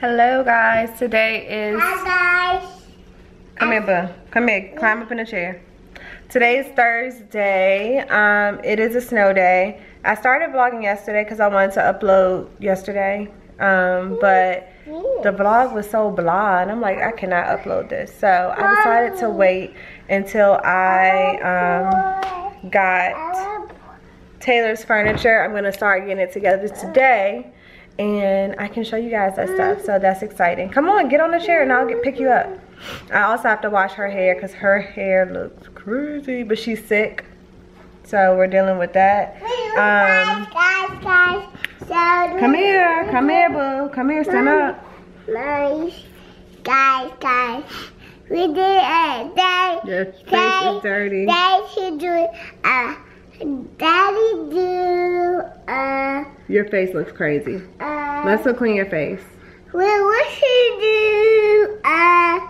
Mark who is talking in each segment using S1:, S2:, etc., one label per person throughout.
S1: Hello guys, today is...
S2: Hi guys.
S1: Come here, boo. Come here, climb up in the chair. Today is Thursday. It is a snow day. I started vlogging yesterday because I wanted to upload yesterday. But the vlog was so blah and I'm like, I cannot upload this. So I decided to wait until I got Taylor's furniture. I'm gonna start getting it together today. And I can show you guys that stuff, so that's exciting. Come on, get on the chair and I'll pick you up. I also have to wash her hair because her hair looks crazy, but she's sick, so we're dealing with that.
S2: Guys. So
S1: come here, boo. Come here, stand up.
S2: Nice. Guys. We did it.
S1: Your face is dirty.
S2: Daddy do
S1: Your face looks crazy. Let's go clean your face.
S2: Well, what should do? Dad.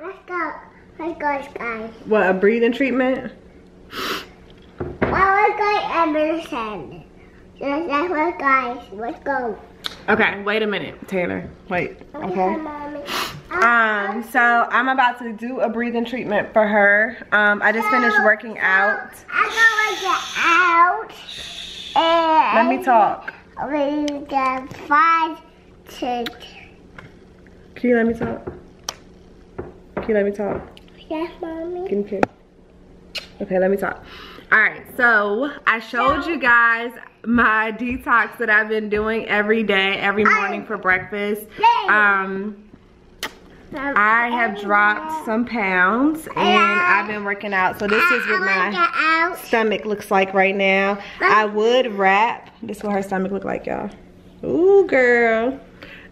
S2: Let's go, guys.
S1: What, a breathing treatment?
S2: Well, let's go Emerson. That's what, guys. Let's go.
S1: Okay, wait a minute, Taylor. Wait. Okay.
S2: Mommy.
S1: So I'm about to do a breathing treatment for her. I just finished working out.
S2: I'm gonna get out.
S1: Let me talk.
S2: We get 5 tickets.
S1: Can you let me talk? Can you let me talk?
S2: Yes, mommy.
S1: Can you? Okay, let me talk. Alright, so I showed you guys my detox that I've been doing every day, every morning for breakfast. I have dropped some pounds and I've been working out. So this is what my stomach looks like right now. I would wrap. This is what her stomach look like, y'all. Ooh, girl.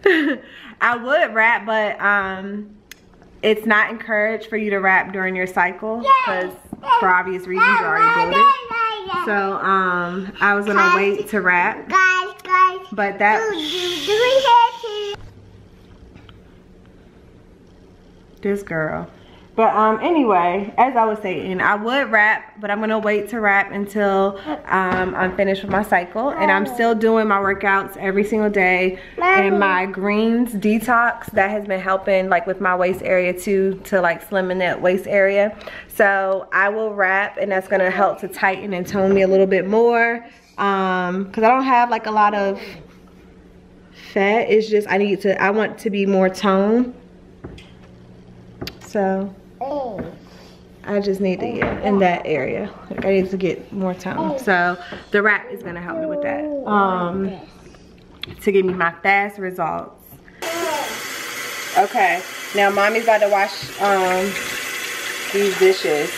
S1: I would wrap, but it's not encouraged for you to wrap during your cycle because for obvious reasons you already did it. So I was gonna wait to wrap.
S2: Guys.
S1: But that this girl. But anyway, as I was saying, I would wrap, but I'm gonna wait to wrap until I'm finished with my cycle. And I'm still doing my workouts every single day. And my greens detox, that has been helping like with my waist area too, to like slim in that waist area. So I will wrap and that's gonna help to tighten and tone me a little bit more. Cause I don't have like a lot of fat. It's just I want to be more toned. So I just need to get in that area. Like I need to get more tone. So the wrap is gonna help me with that. To give me my fast results. Okay, now mommy's about to wash these dishes.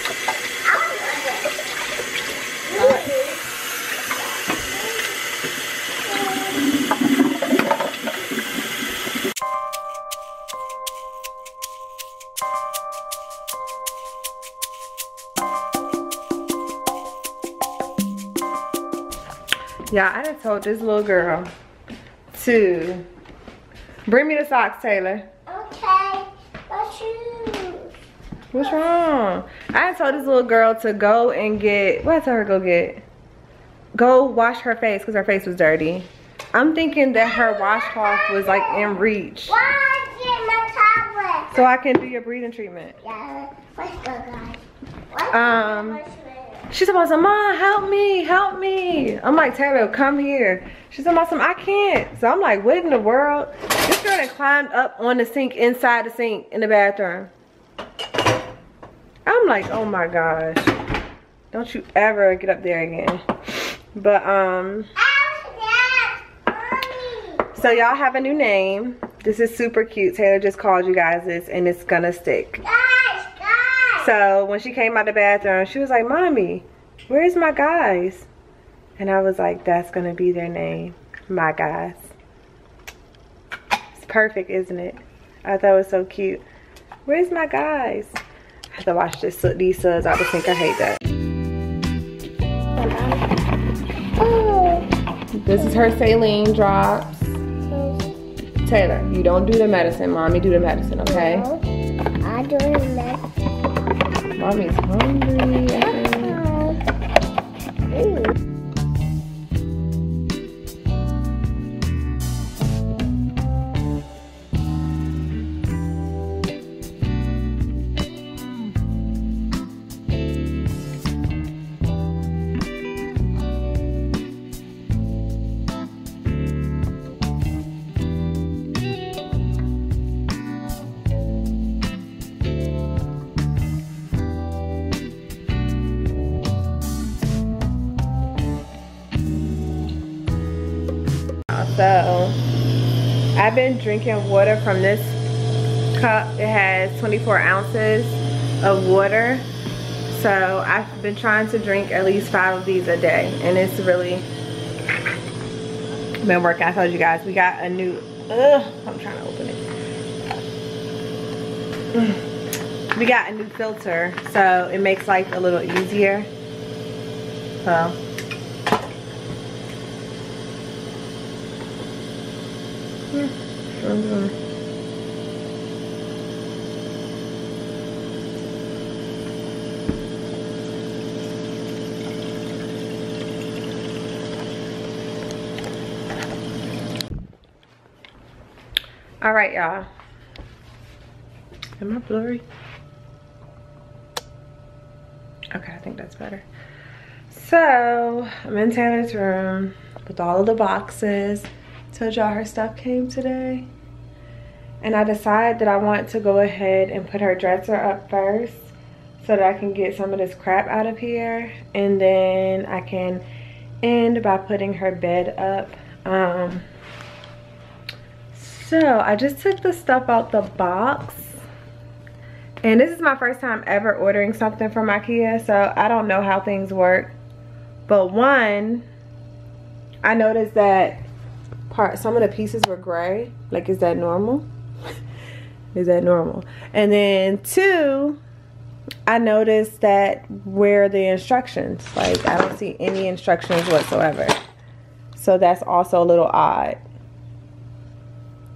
S1: Yeah, I done told this little girl to bring me the socks, Taylor.
S2: Okay, my shoes.
S1: What's wrong? I done told this little girl to go and get, what did I tell her to go get? Go wash her face because her face was dirty. I'm thinking that her washcloth was like in reach.
S2: Why get my tablet?
S1: So I can do your breathing treatment.
S2: Yeah, let's go, guys.
S1: She's about to say, Mom, help me. I'm like, Taylor, come here. She's about to say, I can't. So I'm like, what in the world? This girl had climbed up on the sink, inside the sink in the bathroom. I'm like, oh my gosh. Don't you ever get up there again. But, so y'all have a new name. This is super cute. Taylor just called you guys this and it's gonna stick. So when she came out the bathroom, she was like, Mommy, where's my guys? And I was like, that's gonna be their name, my guys. It's perfect, isn't it? I thought it was so cute. Where's my guys? I have to wash these suds out the sink. I hate that. This is her saline drops. Taylor, you don't do the medicine. Mommy do the medicine, okay?
S2: I do the medicine.
S1: Mommy's hungry, I think. So I've been drinking water from this cup. It has 24 ounces of water. So I've been trying to drink at least 5 of these a day, and it's really been working. I told you guys we got a new, I'm trying to open it. We got a new filter, so it makes life a little easier. So all right, y'all. Am I blurry? Okay, I think that's better. So I'm in Taylor's room with all of the boxes. Told y'all her stuff came today. And I decided that I want to go ahead and put her dresser up first so that I can get some of this crap out of here. And then I can end by putting her bed up. So I just took the stuff out the box. And this is my first time ever ordering something from Ikea, so I don't know how things work. But one, I noticed that some of the pieces were gray. Like, is that normal? Is that normal? And then two, I noticed that where are the instructions? Like, I don't see any instructions whatsoever. So that's also a little odd.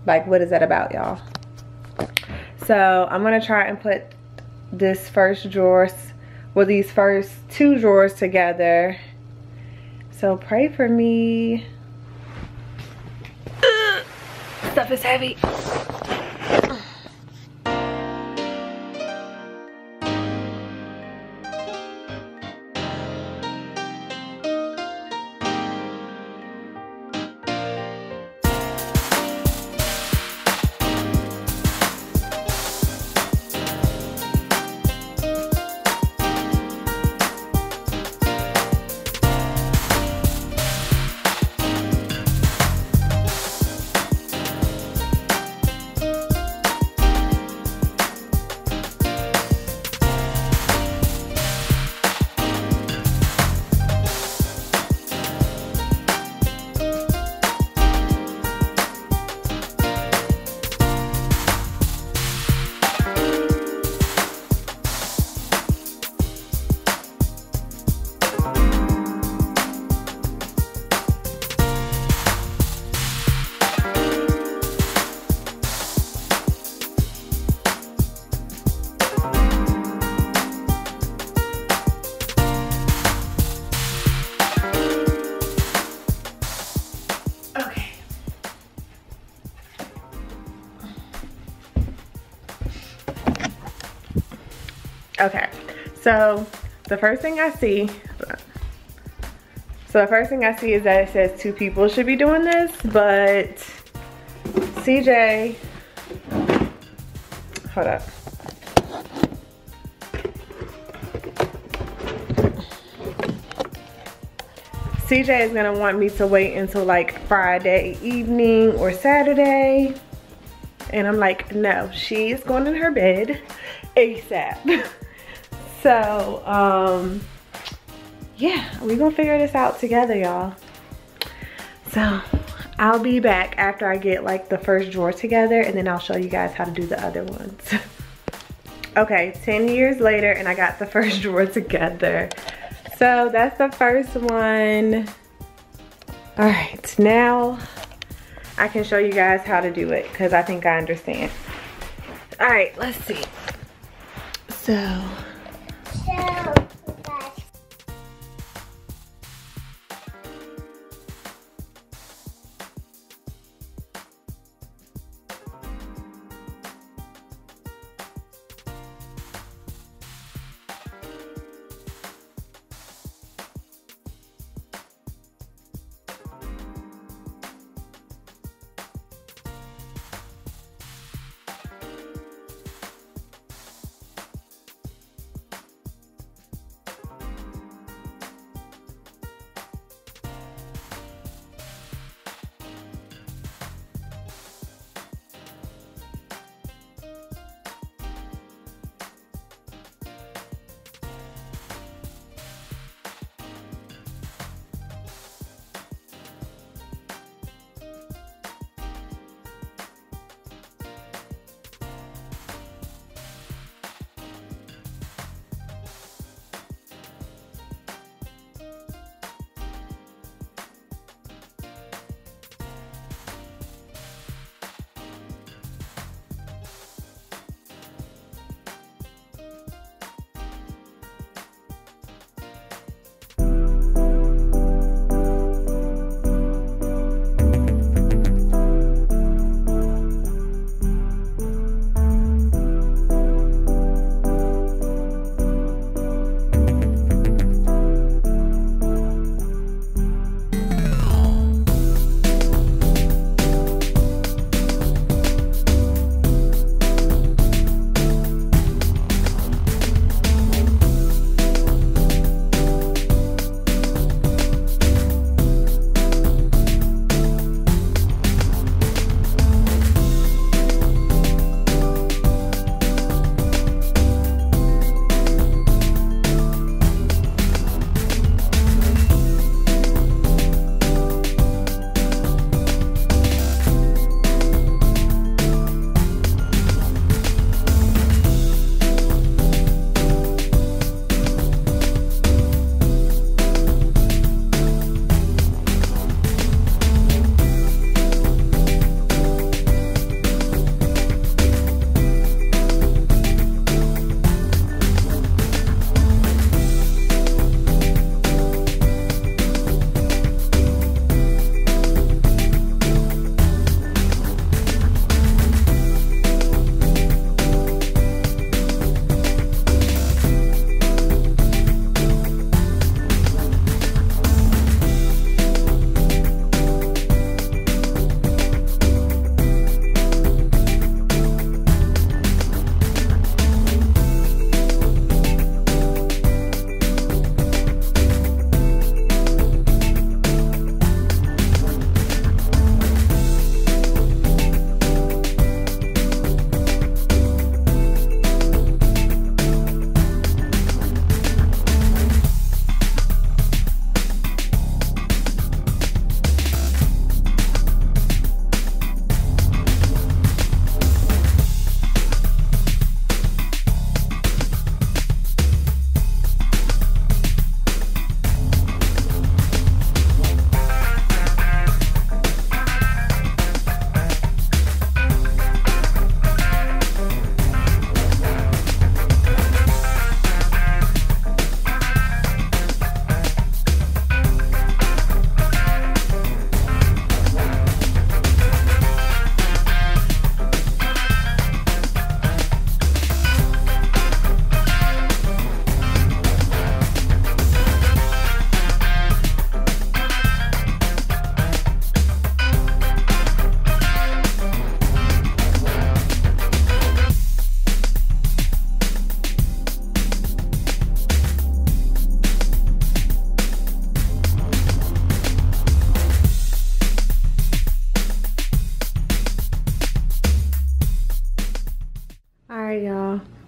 S1: Like, what is that about, y'all? So I'm gonna try and put this first drawer, well, these first 2 drawers together. So pray for me. Stuff is heavy. Okay, so the first thing I see, is that it says 2 people should be doing this, but CJ, hold up. CJ is gonna want me to wait until like Friday evening or Saturday. And I'm like, no, she is going in her bed ASAP. So, yeah, we're gonna figure this out together, y'all. So I'll be back after I get like the first drawer together, and then I'll show you guys how to do the other ones. Okay, 10 years later, and I got the first drawer together. So that's the first one. All right, now I can show you guys how to do it because I think I understand. All right, let's see. So.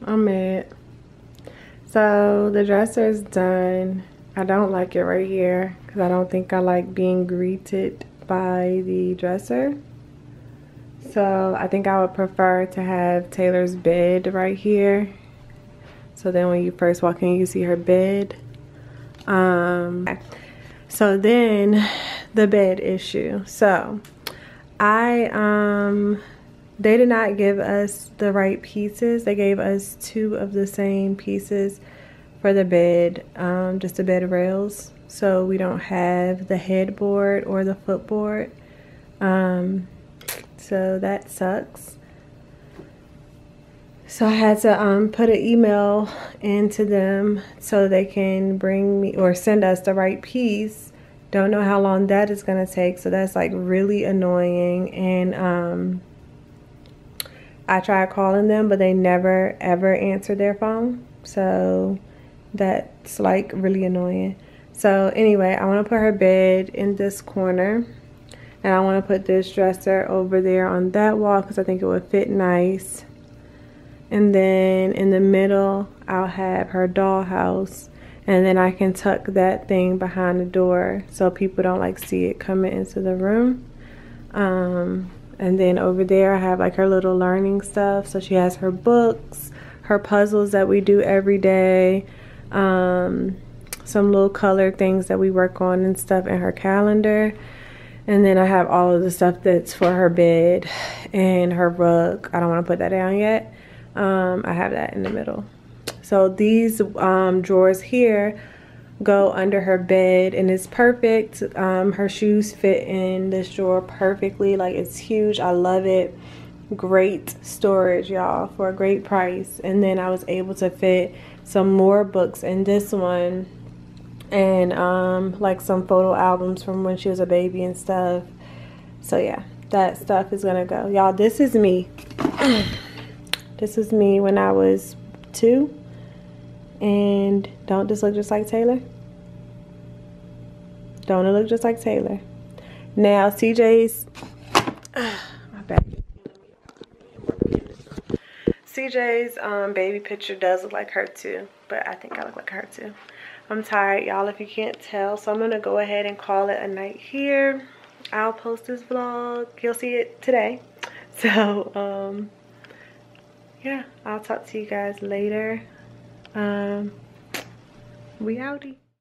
S1: I'm mad. So the dresser is done. I don't like it right here because I don't think I like being greeted by the dresser. So I think I would prefer to have Taylor's bed right here. So then when you first walk in, you see her bed. So then the bed issue. So they did not give us the right pieces. They gave us 2 of the same pieces for the bed, just the bed rails. So we don't have the headboard or the footboard. So that sucks. So I had to put an email into them so they can bring me or send us the right piece. Don't know how long that is gonna take, so that's like really annoying. And I tried calling them, but they never ever answered their phone. So that's like really annoying. So anyway, I want to put her bed in this corner, and I want to put this dresser over there on that wall because I think it would fit nice. And then in the middle, I'll have her dollhouse, and then I can tuck that thing behind the door so people don't like see it coming into the room. And then over there I have like her little learning stuff. So she has her books, her puzzles that we do every day, some little color things that we work on and stuff in her calendar. And then I have all of the stuff that's for her bed and her rug. I don't want to put that down yet. I have that in the middle. So these drawers here go under her bed, and it's perfect. Her shoes fit in this drawer perfectly. Like, it's huge. I love it. Great storage, y'all, for a great price. And then I was able to fit some more books in this one, and like some photo albums from when she was a baby and stuff. So yeah, that stuff is gonna go. Y'all, this is me. This is me when I was 2. And don't this look just like Taylor? Don't it look just like Taylor? Now CJ's my back. CJ's baby picture does look like her too, but I think I look like her too. I'm tired, y'all, if you can't tell, so I'm gonna go ahead and call it a night here. I'll post this vlog. You'll see it today. So yeah, I'll talk to you guys later. We outie.